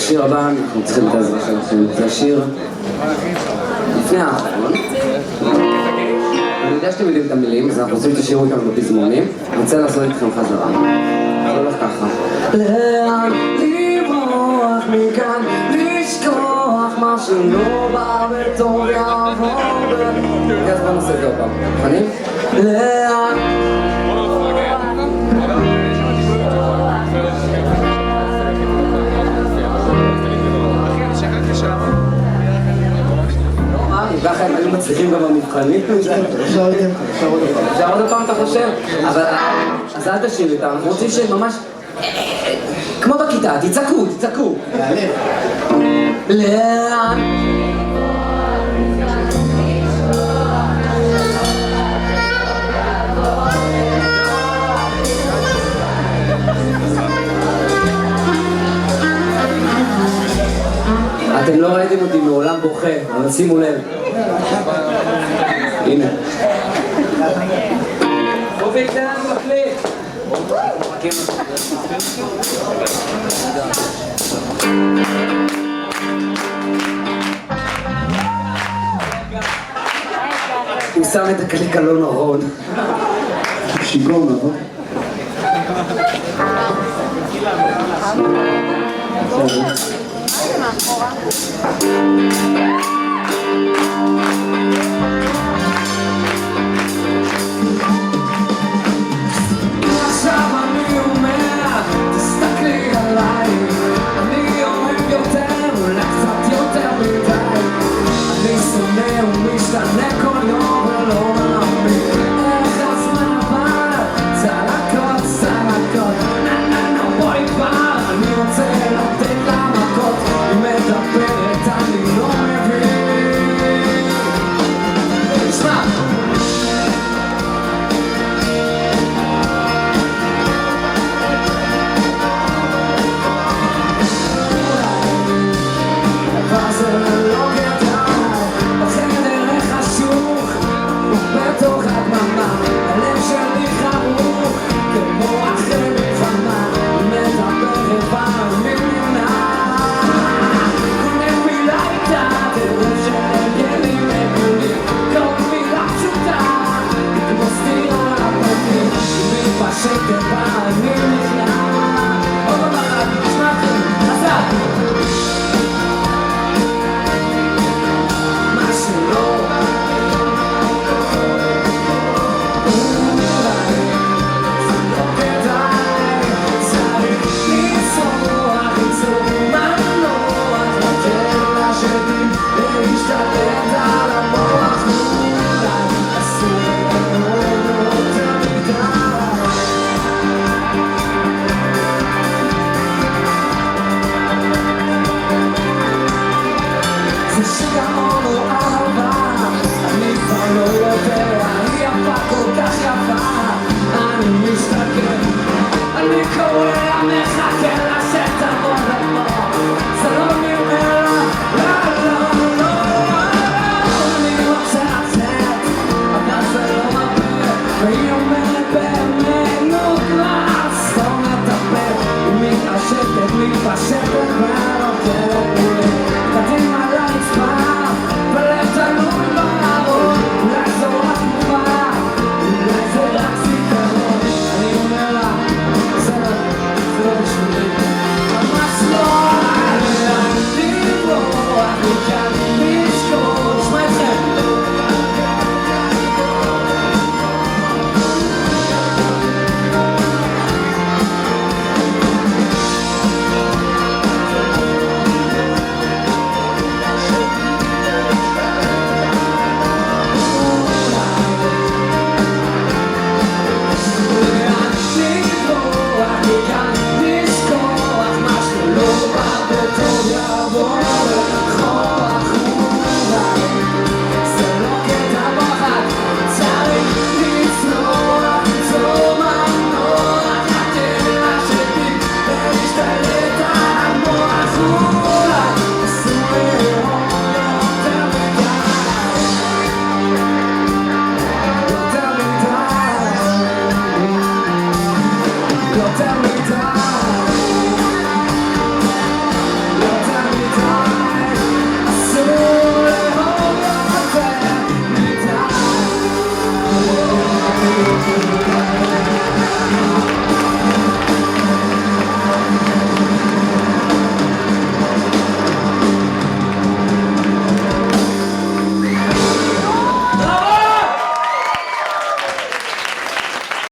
השיר הבא, אנחנו צריכים את העזרה שלכם. זה השיר לפני האחרון. אני יודע שאתם יודעים את המילים, אז אנחנו רוצים שתשאירו איתנו בפזמונים. אני רוצה לעשות איתכם חזרה. זה הולך ככה. לאן לברוח מכאן, לשכוח מה שלא בא וטוב יעבור. אז בוא נעשה את זה עוד פעם. מוכנים? לאן ככה הם היו מצליחים גם במבחנים? אפשר עוד פעם אתה חושב? אז אל תשאיר איתם, אנחנו רוצים שממש כמו בכיתה, תצעקו, תצעקו. לאן? אתם לא ראיתם אותי מעולם בוכה, אבל שימו לב. הנה. אופק דן מקליט. הוא שם את הקליק הלא נכון. שיגעון, נכון? עכשיו אני אומר, תסתכלי עליי, אני אוהב יותר, אולי קצת יותר מדי. אני שונא ומשתנה כל יום ולא מאמין איך הזמן עבר, צלקות, צלקות, בואי כבר, אני רוצה לתת לה מכות, היא מדברת, אני לא מבין. תשמע! אבל זה לא גדל, בחדר חשוך, ובתוך הדממה, הלב שלי חרוך, כמו אחרי מלחמה, מדברת במדינה. קונה מילה איתה, תראו שלגלים מגולים, כל מילה פשוטה, היא כמו סתירה לפנים, היא מתפשטת ואני נכנע. עוד פעם אחת, תשמעתם, חזק! מה שלא Thank